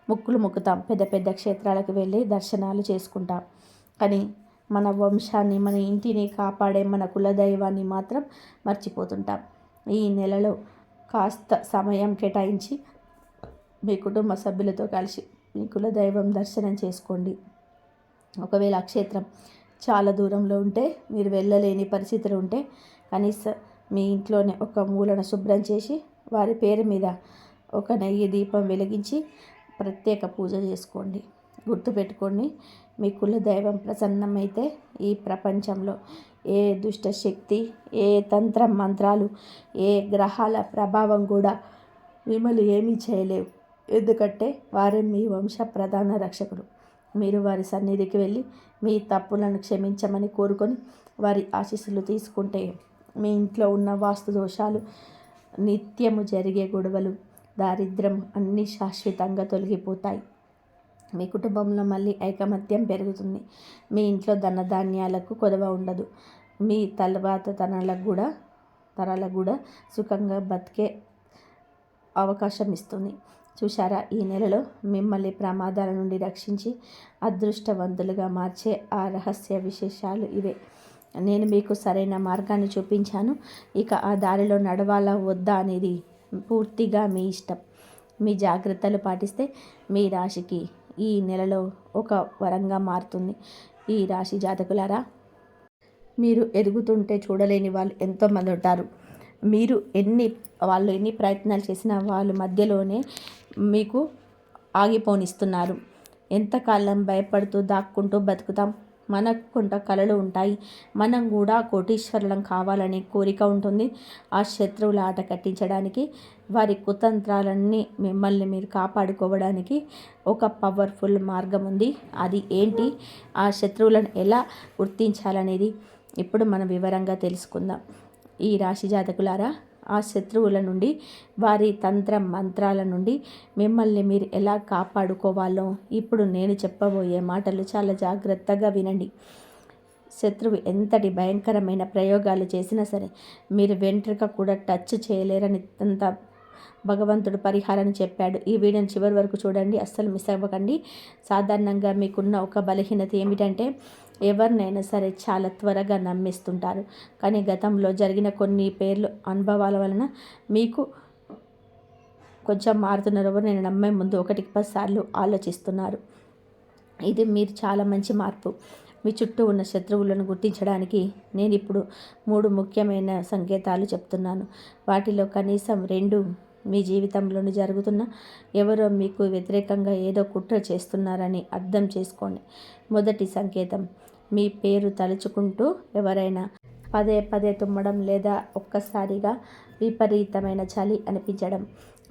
మొక్కులు మొక్కుతాం, పెద్ద పెద్ద క్షేత్రాలకు వెళ్ళి దర్శనాలు చేసుకుంటాం. కానీ మన వంశాన్ని, మన ఇంటిని కాపాడే మన కులదైవాన్ని మాత్రం మర్చిపోతుంటాం. ఈ నెలలో కాస్త సమయం కేటాయించి మీ కుటుంబ సభ్యులతో కలిసి మీ కులదైవం దర్శనం చేసుకోండి. ఒకవేళ ఆ క్షేత్రం చాలా దూరంలో ఉంటే, మీరు వెళ్ళలేని పరిస్థితులు ఉంటే, కనీసం మీ ఇంట్లోనే ఒక మూలన శుభ్రం చేసి వారి పేరు మీద ఒక నెయ్యి దీపం వెలిగించి ప్రత్యేక పూజ చేసుకోండి. గుర్తుపెట్టుకోండి, మీ కులదైవం ప్రసన్నమైతే ఈ ప్రపంచంలో ఏ దుష్ట శక్తి, ఏ తంత్ర మంత్రాలు, ఏ గ్రహాల ప్రభావం కూడా మిమ్మల్ని ఏమీ చేయలేవు. ఎందుకంటే వారే మీ వంశ ప్రధాన రక్షకుడు. మీరు వారి సన్నిధికి వెళ్ళి మీ తప్పులను క్షమించమని కోరుకొని వారి ఆశీస్సులు తీసుకుంటే మీ ఇంట్లో ఉన్న వాస్తు దోషాలు, నిత్యము జరిగే గొడవలు, దారిద్ర్యం అన్నీ శాశ్వతంగా తొలగిపోతాయి. మీ కుటుంబంలో మళ్ళీ ఐకమత్యం పెరుగుతుంది. మీ ఇంట్లో ధనధాన్యాలకు కొదవ ఉండదు. మీ తర్వాత తరాలకు కూడా తరాలకు కూడా సుఖంగా బతికే అవకాశం ఇస్తుంది. చూశారా, ఈ నెలలో మిమ్మల్ని ప్రమాదాల నుండి రక్షించి అదృష్టవంతులుగా మార్చే ఆ రహస్య విశేషాలు ఇవే. నేను మీకు సరైన మార్గాన్ని చూపించాను. ఇక ఆ దారిలో నడవాలా వద్దా అనేది పూర్తిగా మీ ఇష్టం. మీ జాగ్రత్తలు పాటిస్తే మీ రాశికి ఈ నెలలో ఒక వరంగా మారుతుంది. ఈ రాశి జాతకులారా, మీరు ఎదుగుతుంటే చూడలేని వాళ్ళు ఎంతోమంది ఉంటారు. వాళ్ళు ఎన్ని ప్రయత్నాలు చేసినా వాళ్ళ మధ్యలోనే మీకు ఆగిపోనిస్తున్నారు. ఎంతకాలం భయపడుతూ దాక్కుంటూ బతుకుతాం? మనకు కొంత కలలు ఉంటాయి. మనం కూడా కోటీశ్వరులం కావాలనే కోరిక ఉంటుంది. ఆ శత్రువుల ఆట కట్టించడానికి, వారి కుతంత్రాలన్నీ మిమ్మల్ని మీరు కాపాడుకోవడానికి ఒక పవర్ఫుల్ మార్గం ఉంది. అది ఏంటి? ఆ శత్రువులను ఎలా గుర్తించాలనేది ఇప్పుడు మనం వివరంగా తెలుసుకుందాం. ఈ రాశి జాతకులారా, ఆ శత్రువుల నుండి, వారి తంత్ర మంత్రాల నుండి మిమ్మల్ని మీరు ఎలా కాపాడుకోవాలో ఇప్పుడు నేను చెప్పబోయే మాటలు చాలా జాగ్రత్తగా వినండి. శత్రువు ఎంతటి భయంకరమైన ప్రయోగాలు చేసినా సరే మీరు వెంట్రుక కూడా టచ్ చేయలేరని అంత భగవంతుడు పరిహారాన్ని చెప్పాడు. ఈ వీడియోని చివరి వరకు చూడండి, అస్సలు మిస్ అవ్వకండి. సాధారణంగా మీకున్న ఒక బలహీనత ఏమిటంటే ఎవరినైనా సరే చాలా త్వరగా నమ్మిస్తుంటారు. కానీ గతంలో జరిగిన కొన్ని అనుభవాల వలన మీకు కొంచెం మారుతున్నారు. నేను నమ్మే ముందు 1కి 10 సార్లు ఆలోచిస్తున్నారు. ఇది మీరు చాలా మంచి మార్పు. మీ చుట్టూ ఉన్న శత్రువులను గుర్తించడానికి నేను ఇప్పుడు 3 ముఖ్యమైన సంకేతాలు చెప్తున్నాను. వాటిలో కనీసం 2 మీ జీవితంలోని జరుగుతున్న ఎవరో మీకు వ్యతిరేకంగా ఏదో కుట్ర చేస్తున్నారని అర్థం చేసుకోండి. మొదటి సంకేతం, మీ పేరు తలుచుకుంటూ ఎవరైనా పదే పదే తుమ్మడం లేదా ఒక్కసారిగా విపరీతమైన చలి అనిపించడం.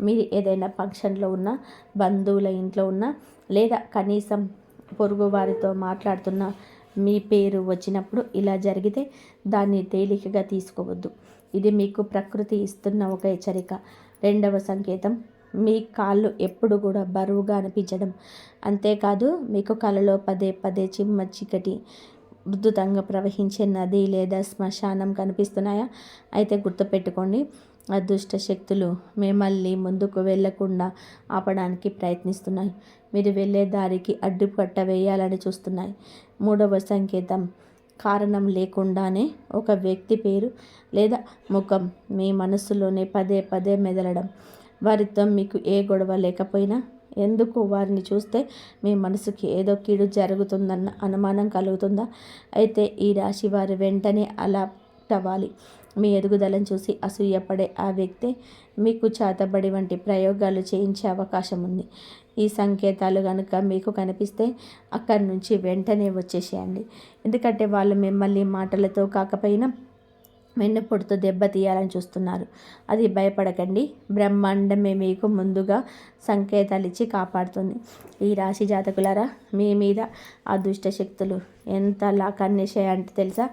మీరు ఏదైనా ఫంక్షన్లో ఉన్న, బంధువుల ఇంట్లో ఉన్న, లేదా కనీసం పొరుగు వారితో మాట్లాడుతున్న మీ పేరు వచ్చినప్పుడు ఇలా జరిగితే దాన్ని తేలికగా తీసుకోవద్దు. ఇది మీకు ప్రకృతి ఇస్తున్న ఒక హెచ్చరిక. రెండవ సంకేతం, మీ కాళ్ళు ఎప్పుడు కూడా బరువుగా అనిపించడం. అంతేకాదు, మీకు కలలో పదే పదే చిమ్మ చీకటి, ఉధృతంగా ప్రవహించే నది లేదా శ్మశానం కనిపిస్తున్నాయా? అయితే గుర్తుపెట్టుకోండి, అదృష్ట శక్తులు మిమ్మల్ని ముందుకు వెళ్లకుండా ఆపడానికి ప్రయత్నిస్తున్నాయి. మీరు వెళ్ళే దారికి అడ్డుకట్ట వేయాలని చూస్తున్నాయి. మూడవ సంకేతం, కారణం లేకుండానే ఒక వ్యక్తి పేరు లేదా ముఖం మీ మనసులోనే పదే పదే మెదలడం. వారితో మీకు ఏ గొడవ లేకపోయినా ఎందుకు వారిని చూస్తే మీ మనసుకి ఏదో కీడు జరుగుతుందన్న అనుమానం కలుగుతుందా? అయితే ఈ రాశి వారు వెంటనే అలర్ట్ అవ్వాలి. మీ ఎదుగుదలను చూసి అసూయపడే ఆ వ్యక్తే మీకు చేతబడి వంటి ప్రయోగాలు చేయించే అవకాశం ఉంది. ఈ సంకేతాలు కనుక మీకు కనిపిస్తే అక్కడి నుంచి వెంటనే వచ్చేసేయండి. ఎందుకంటే వాళ్ళు మిమ్మల్ని మాటలతో కాకపోయినా వెన్నుపోటుతో దెబ్బతీయాలని చూస్తున్నారు. అది భయపడకండి, బ్రహ్మాండమే మీకు ముందుగా సంకేతాలు ఇచ్చి కాపాడుతుంది. ఈ రాశి జాతకులారా, మీ మీద ఆ దుష్ట శక్తులు ఎంతలా కన్నేసాయంటే తెలుసా?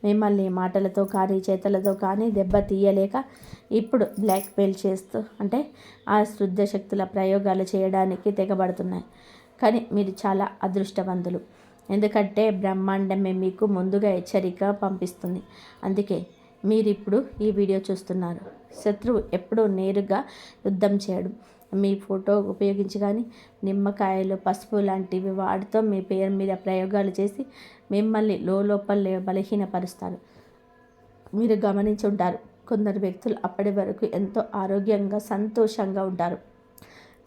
మిమ్మల్ని మాటలతో కానీ చేతలతో కానీ దెబ్బతీయలేక ఇప్పుడు బ్లాక్మెయిల్ చేస్తూ, అంటే ఆ శుద్ధ శక్తుల ప్రయోగాలు చేయడానికి తెగబడుతున్నాయి. కానీ మీరు చాలా అదృష్టవంతులు, ఎందుకంటే బ్రహ్మాండమే మీకు ముందుగా హెచ్చరిక పంపిస్తుంది. అందుకే మీరిప్పుడు ఈ వీడియో చూస్తున్నారు. శత్రువు ఎప్పుడూ నేరుగా యుద్ధం చేయడు. మీ ఫోటో ఉపయోగించి కానీ నిమ్మకాయలు, పసుపు లాంటివి వాటితో మీ పేరు మీద ప్రయోగాలు చేసి మిమ్మల్ని లోపల బలహీనపరుస్తారు. మీరు గమనించి ఉంటారు, కొందరు వ్యక్తులు అప్పటి వరకు ఎంతో ఆరోగ్యంగా సంతోషంగా ఉంటారు.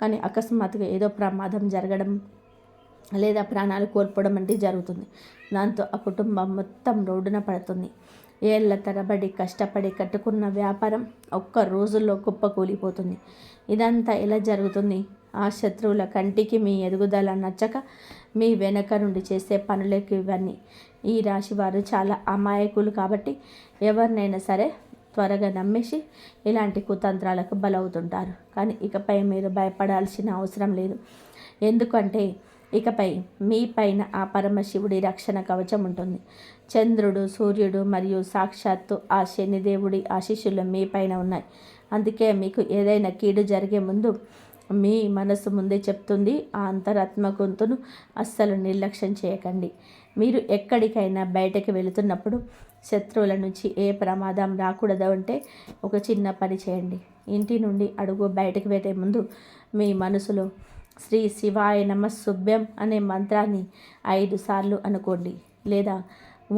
కానీ అకస్మాత్తుగా ఏదో ప్రమాదం జరగడం లేదా ప్రాణాలు కోల్పోవడం అంటే జరుగుతుంది. దాంతో ఆ కుటుంబం మొత్తం రోడ్డున పడుతుంది. ఏళ్ల తరబడి కష్టపడి కట్టుకున్న వ్యాపారం ఒక్క రోజుల్లో కుప్పకూలిపోతుంది. ఇదంతా ఎలా జరుగుతుంది? ఆ శత్రువుల కంటికి మీ ఎదుగుదల నచ్చక మీ వెనక నుండి చేసే పనులకు ఇవన్నీ. ఈ రాశి వారు చాలా అమాయకులు కాబట్టి ఎవరినైనా సరే త్వరగా నమ్మేసి ఇలాంటి కుతంత్రాలకు బలవుతుంటారు. కానీ ఇకపై మీరు భయపడాల్సిన అవసరం లేదు. ఎందుకంటే ఇకపై మీ పైన ఆ పరమశివుడి రక్షణ కవచం ఉంటుంది. చంద్రుడు, సూర్యుడు మరియు సాక్షాత్తు ఆ శనిదేవుడి ఆశీస్సులు మీ పైన ఉన్నాయి. అందుకే మీకు ఏదైనా కీడు జరిగే ముందు మీ మనసు ముందే చెప్తుంది. ఆ అంతరాత్మ గొంతును అస్సలు నిర్లక్ష్యం చేయకండి. మీరు ఎక్కడికైనా బయటకు వెళుతున్నప్పుడు శత్రువుల నుంచి ఏ ప్రమాదం రాకూడదు అంటే ఒక చిన్న పని చేయండి. ఇంటి నుండి అడుగు బయటకు పెట్టే ముందు మీ మనసులో శ్రీ శివాయ నమఃశుభ్యం అనే మంత్రాన్ని 5 సార్లు అనుకోండి. లేదా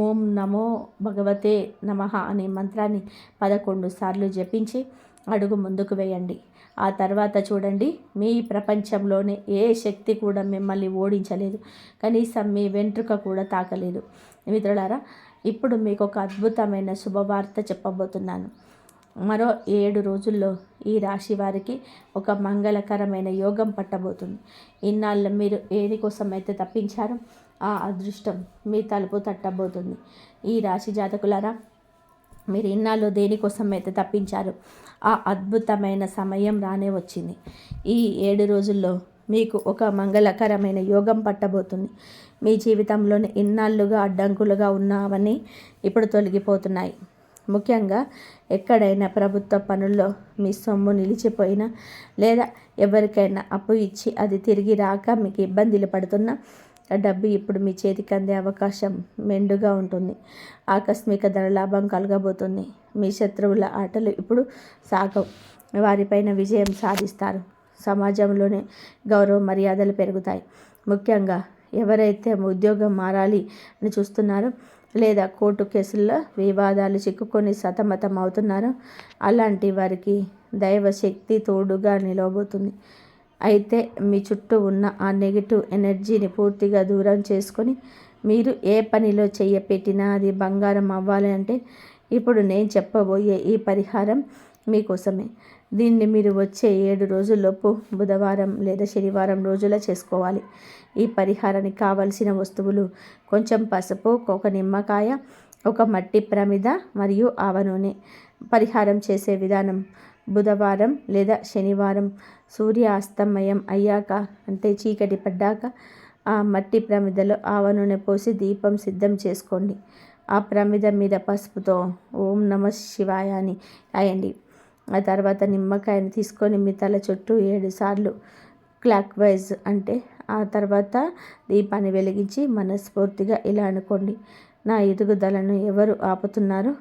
ఓం నమో భగవతే నమః అనే మంత్రాన్ని 11 సార్లు జపించి అడుగు ముందుకు వేయండి. ఆ తర్వాత చూడండి, మీ ప్రపంచంలోనే ఏ శక్తి కూడా మిమ్మల్ని ఓడించలేదు. కనీసం మీ వెంట్రుక కూడా తాకలేదు. మిత్రులారా, ఇప్పుడు మీకు ఒక అద్భుతమైన శుభవార్త చెప్పబోతున్నాను. మరో 7 రోజుల్లో ఈ రాశి వారికి ఒక మంగళకరమైన యోగం పట్టబోతుంది. ఇన్నాళ్ళు మీరు దేనికోసమైతే తప్పించారో ఆ అదృష్టం మీ తలుపు తట్టబోతుంది. ఈ రాశి జాతకులారా, మీరు ఇన్నాళ్ళు దేనికోసం అయితే తప్పించారు ఆ అద్భుతమైన సమయం రానే వచ్చింది. ఈ 7 రోజుల్లో మీకు ఒక మంగళకరమైన యోగం పట్టబోతుంది. మీ జీవితంలోని ఇన్నాళ్ళుగా అడ్డంకులుగా ఉన్నవన్నీ ఇప్పుడు తొలగిపోతున్నాయి. ముఖ్యంగా ఎక్కడైనా ప్రభుత్వ పనుల్లో మీ సొమ్ము నిలిచిపోయినా, లేదా ఎవరికైనా అప్పు ఇచ్చి అది తిరిగి రాక మీకు ఇబ్బందులు పడుతున్నా, ఆ డబ్బు ఇప్పుడు మీ చేతికి అందే అవకాశం మెండుగా ఉంటుంది. ఆకస్మిక ధనలాభం కలగబోతుంది. మీ శత్రువుల ఆటలు ఇప్పుడు సాగవు. వారిపైన విజయం సాధిస్తారు. సమాజంలోనే గౌరవ మర్యాదలు పెరుగుతాయి. ముఖ్యంగా ఎవరైతే ఉద్యోగం మారాలి అని చూస్తున్నారో, లేదా కోర్టు కేసుల్లో వివాదాలు చిక్కుకొని సతమతం అవుతున్నారో, అలాంటి వారికి దైవశక్తి తోడుగా నిలవబోతుంది. అయితే మీ చుట్టూ ఉన్న ఆ నెగిటివ్ ఎనర్జీని పూర్తిగా దూరం చేసుకొని మీరు ఏ పనిలో పెట్టినా అది బంగారం అవ్వాలి అంటే ఇప్పుడు నేను చెప్పబోయే ఈ పరిహారం మీకోసమే. దీన్ని మీరు వచ్చే 7 రోజుల్లోపు బుధవారం లేదా శనివారం రోజులా చేసుకోవాలి. ఈ పరిహారానికి కావలసిన వస్తువులు కొంచెం పసుపు, ఒక నిమ్మకాయ, ఒక మట్టి ప్రమిద మరియు ఆవ నూనె. పరిహారం చేసే విధానం: బుధవారం లేదా శనివారం సూర్యాస్తమయం అయ్యాక, అంటే చీకటి పడ్డాక, ఆ మట్టి ప్రమిదలో ఆవ నూనె పోసి దీపం సిద్ధం చేసుకోండి. ఆ ప్రమిద మీద పసుపుతో ఓం నమః శివాయ అని రాయండి. ఆ తర్వాత నిమ్మకాయని తీసుకొని మీ తల చుట్టూ 7 సార్లు క్లాక్ వైజ్, అంటే ఆ తర్వాత దీపాన్ని వెలిగించి మనస్ఫూర్తిగా ఇలా అనుకోండి: నా ఎదుగుదలను ఎవరు ఆపుతున్నారో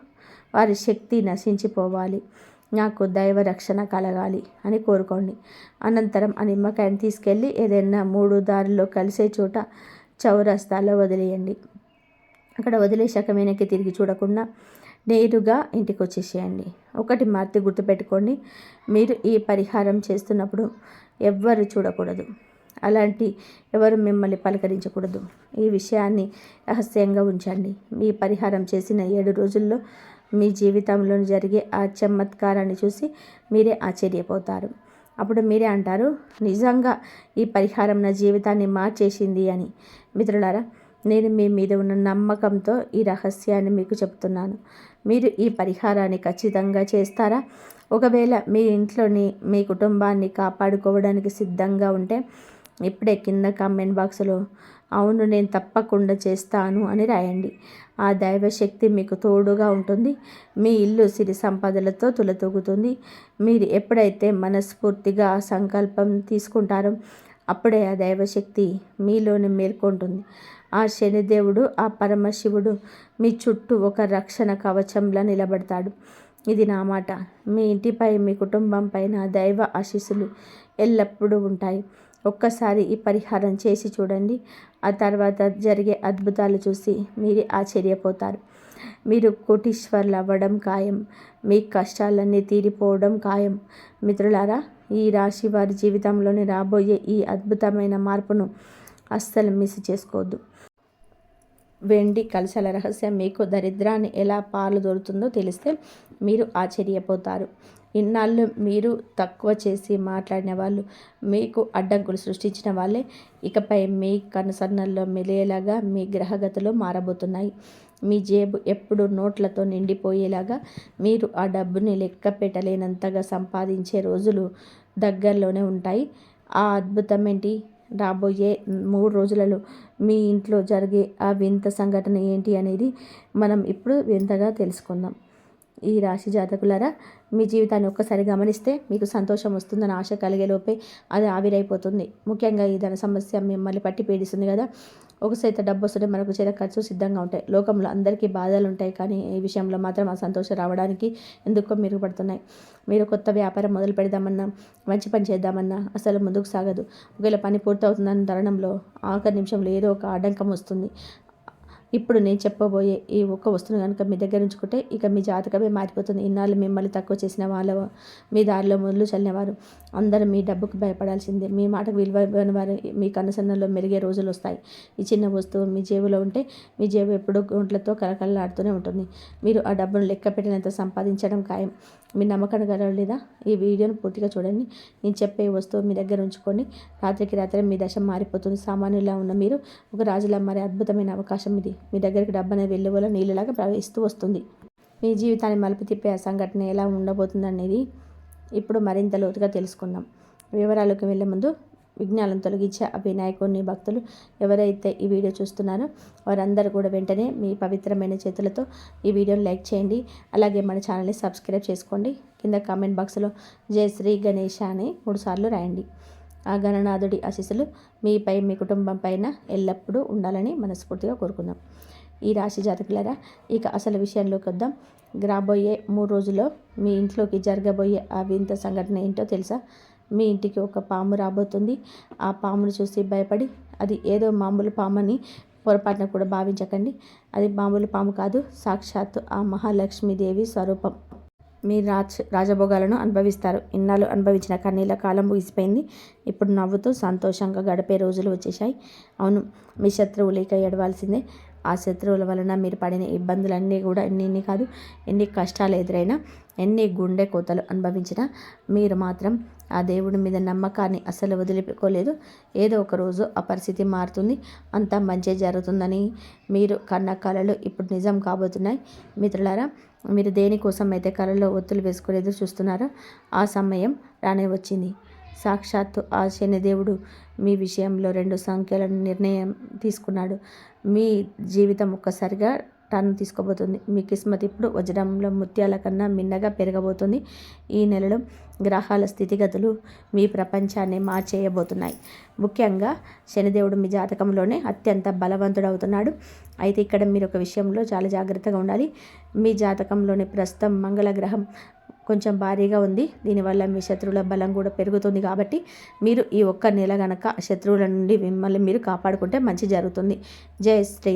వారి శక్తి నశించిపోవాలి, నాకు దైవ రక్షణ కలగాలి అని కోరుకోండి. అనంతరం ఆ నిమ్మకాయని తీసుకెళ్ళి ఏదైనా 3 దారుల్లో కలిసే చోట చౌరస్తాలో వదిలేయండి. అక్కడ వదిలేశాక వెనక్కి తిరిగి చూడకుండా నేరుగా ఇంటికి వచ్చేసేయండి. ఒకటి మాత్రం గుర్తుపెట్టుకోండి: మీరు ఈ పరిహారం చేస్తున్నప్పుడు ఎవ్వరు చూడకూడదు, ఎవరు మిమ్మల్ని పలకరించకూడదు. ఈ విషయాన్ని రహస్యంగా ఉంచండి. మీ పరిహారం చేసిన 7 రోజుల్లో మీ జీవితంలో జరిగే ఆ చమత్కారాన్ని చూసి మీరే ఆశ్చర్యపోతారు. అప్పుడు మీరే అంటారు, నిజంగా ఈ పరిహారం నా జీవితాన్ని మార్చేసింది అని. మిత్రులారా, నేను మీ మీద ఉన్న నమ్మకంతో ఈ రహస్యాన్ని మీకు చెప్తున్నాను. మీరు ఈ పరిహారాన్ని ఖచ్చితంగా చేస్తారా? ఒకవేళ మీ ఇంట్లోని మీ కుటుంబాన్ని కాపాడుకోవడానికి సిద్ధంగా ఉంటే ఇప్పుడే కింద కామెంట్ బాక్స్లో అవును నేను తప్పకుండా చేస్తాను అని రాయండి. ఆ దైవశక్తి మీకు తోడుగా ఉంటుంది. మీ ఇల్లు సిరి సంపదలతో తులతూగుతుంది. మీరు ఎప్పుడైతే మనస్ఫూర్తిగా ఆ సంకల్పం తీసుకుంటారో అప్పుడే ఆ దైవశక్తి మీలోనే మేల్కొంటుంది. ఆ శనిదేవుడు, ఆ పరమశివుడు మీ చుట్టూ ఒక రక్షణ కవచంలా నిలబడతాడు. ఇది నా మాట. మీ ఇంటిపై, మీ కుటుంబం పైన దైవ ఆశీస్సులు ఎల్లప్పుడూ ఉంటాయి. ఒక్కసారి ఈ పరిహారం చేసి చూడండి. ఆ తర్వాత జరిగే అద్భుతాలు చూసి మీరే ఆశ్చర్యపోతారు. మీరు కోటీశ్వర్లు అవ్వడం ఖాయం. మీ కష్టాలన్నీ తీరిపోవడం ఖాయం. మిత్రులారా, ఈ రాశి వారి జీవితంలోని రాబోయే ఈ అద్భుతమైన మార్పును అస్సలు మిస్ చేసుకోవద్దు. వెండి కలశాల రహస్యం మీకు దరిద్రాన్ని ఎలా పాలుదొరుతుందో తెలిస్తే మీరు ఆశ్చర్యపోతారు. ఇన్నాళ్ళు మీరు తక్కువ చేసి మాట్లాడిన వాళ్ళు, మీకు అడ్డంకులు సృష్టించిన వాళ్ళే ఇకపై మీ కనుసన్నల్లో మెలేలాగా మీ గ్రహగతులు మారబోతున్నాయి. మీ జేబు ఎప్పుడు నోట్లతో నిండిపోయేలాగా, మీరు ఆ డబ్బుని లెక్క పెట్టలేనంతగా సంపాదించే రోజులు దగ్గరలోనే ఉంటాయి. ఆ అద్భుతం ఏంటి? రాబోయే 3 రోజులలో మీ ఇంట్లో జరిగే ఆ వింత సంఘటన ఏంటి అనేది మనం ఇప్పుడు వింతగా తెలుసుకుందాం. ఈ రాశి జాతకులారా, మీ జీవితాన్ని ఒక్కసారి గమనిస్తే మీకు సంతోషం వస్తుందని ఆశ కలిగే లోపే అది ఆవిరైపోతుంది. ముఖ్యంగా ఈ ధన సమస్య మిమ్మల్ని పట్టి పీడిస్తుంది కదా, ఒక సైత డబ్బు వస్తుంటే మనకు చేత ఖర్చు సిద్ధంగా ఉంటాయి. లోకంలో అందరికీ బాధలు ఉంటాయి, కానీ ఈ విషయంలో మాత్రం ఆ సంతోషం రావడానికి ఎందుకో మెరుగుపడుతున్నాయి. మీరు కొత్త వ్యాపారం మొదలు పెడదామన్నా, మంచి పని చేద్దామన్నా అసలు ముందుకు సాగదు. ఒకవేళ పని పూర్తవుతుందన్న తరుణంలో ఆఖరి నిమిషంలో ఏదో ఒక ఆటంకం వస్తుంది. ఇప్పుడు నేను చెప్పబోయే ఈ ఒక్క వస్తువును కనుక మీ దగ్గర ఉంచుకుంటే ఇక మీ జాతకమే మారిపోతుంది. ఇన్నాళ్ళు మిమ్మల్ని తక్కువ చేసిన వాళ్ళ, మీ దారిలో మొదలు చల్లినవారు అందరూ మీ డబ్బుకు భయపడాల్సిందే. మీ మాటకు విలువ ఇవ్వని వారు మీ కనుసన్నల్లో మెరిగే రోజులు వస్తాయి. ఈ చిన్న వస్తువు మీ జేబులో ఉంటే మీ జేబు ఎప్పుడూ గుంట్లతో కలకలలాడుతూనే ఉంటుంది. మీరు ఆ డబ్బును లెక్క పెట్టినంత సంపాదించడం ఖాయం. మీ నమ్మకం కలగలేదా? ఈ వీడియోను పూర్తిగా చూడండి. నేను చెప్పే వస్తువు మీ దగ్గర ఉంచుకొని రాత్రికి రాత్రి మీ దశ మారిపోతుంది. సామాన్యులా ఉన్న మీరు ఒక రాజులా మారే అద్భుతమైన అవకాశం ఇది. మీ దగ్గరికి డబ్బు అనేది వెల్లువల నీళ్ళలాగా ప్రవహిస్తూ వస్తుంది. మీ జీవితాన్ని మలుపు తిప్పే ఆ సంఘటన ఎలా ఉండబోతుందనేది ఇప్పుడు మరింత లోతుగా తెలుసుకుందాం. వివరాలకు వెళ్ళే ముందు విఘ్నాలను తొలగించే ఆ వినాయకుడిని భక్తులు ఎవరైతే ఈ వీడియో చూస్తున్నారో వారందరూ కూడా వెంటనే మీ పవిత్రమైన చేతులతో ఈ వీడియోని లైక్ చేయండి. అలాగే మన ఛానల్ని సబ్స్క్రైబ్ చేసుకోండి. కింద కామెంట్ బాక్స్లో జై శ్రీ గణేష అని 3 సార్లు రాయండి. ఆ గణనాథుడి ఆశీస్సులు మీపై, మీ కుటుంబం పైన ఎల్లప్పుడూ ఉండాలని మనస్ఫూర్తిగా కోరుకుందాం. ఈ రాశి జాతకులారా, ఇక అసలు విషయంలోకి వద్దాం. రాబోయే 3 రోజుల్లో మీ ఇంట్లోకి జరగబోయే ఆ వింత సంఘటన ఏంటో తెలుసా? మీ ఇంటికి ఒక పాము రాబోతుంది. ఆ పామును చూసి భయపడి అది ఏదో మామూలు పామని పొరపాటున కూడా భావించకండి. అది మామూలు పాము కాదు, సాక్షాత్తు ఆ మహాలక్ష్మీదేవి స్వరూపం. మీరు రాజభోగాలను అనుభవిస్తారు. ఇన్నాళ్ళు అనుభవించిన కన్నీళ్ళ కాలం ముగిసిపోయింది. ఇప్పుడు నవ్వుతూ సంతోషంగా గడిపే రోజులు వచ్చేసాయి. అవును, మీ శత్రువులు ఇక ఏడవాల్సిందే. ఆ శత్రువుల వలన మీరు పడిన ఇబ్బందులన్నీ కూడా ఎన్ని కాదు, ఎన్ని కష్టాలు ఎదురైనా, ఎన్ని గుండె కోతలు అనుభవించినా మీరు మాత్రం ఆ దేవుడి మీద నమ్మకాన్ని అసలు వదిలిపోలేదు. ఏదో ఒక రోజు ఆ పరిస్థితి మారుతుంది, అంతా మంచి జరుగుతుందని మీరు కన్న కలలు ఇప్పుడు నిజం కాబోతున్నాయి. మిత్రులారా, మీరు దేనికోసం అయితే కలలో ఒత్తులు వేసుకొని ఎదురు చూస్తున్నారో ఆ సమయం రానే వచ్చింది. సాక్షాత్తు ఆ శనిదేవుడు మీ విషయంలో 2 సంఖ్యల నిర్ణయం తీసుకున్నాడు. మీ జీవితం ఒక్కసారిగా టర్న్ తీసుకోబోతుంది. మీ కిస్మత్ ఇప్పుడు వజ్రంలో ముత్యాల కన్నా మిన్నగా పెరగబోతుంది. ఈ నెలలో గ్రహాల స్థితిగతులు మీ ప్రపంచాన్ని మార్చేయబోతున్నాయి. ముఖ్యంగా శనిదేవుడు మీ జాతకంలోనే అత్యంత బలవంతుడవుతున్నాడు. అయితే ఇక్కడ మీరు ఒక విషయంలో చాలా జాగ్రత్తగా ఉండాలి. మీ జాతకంలోని ప్రస్తుతం మంగళ గ్రహం కొంచెం భారీగా ఉంది. దీనివల్ల మీ శత్రువుల బలం కూడా పెరుగుతుంది. కాబట్టి మీరు ఈ ఒక్క నెల గనక శత్రువుల నుండి మిమ్మల్ని మీరు కాపాడుకుంటే మంచి జరుగుతుంది. జై శ్రీరామ్.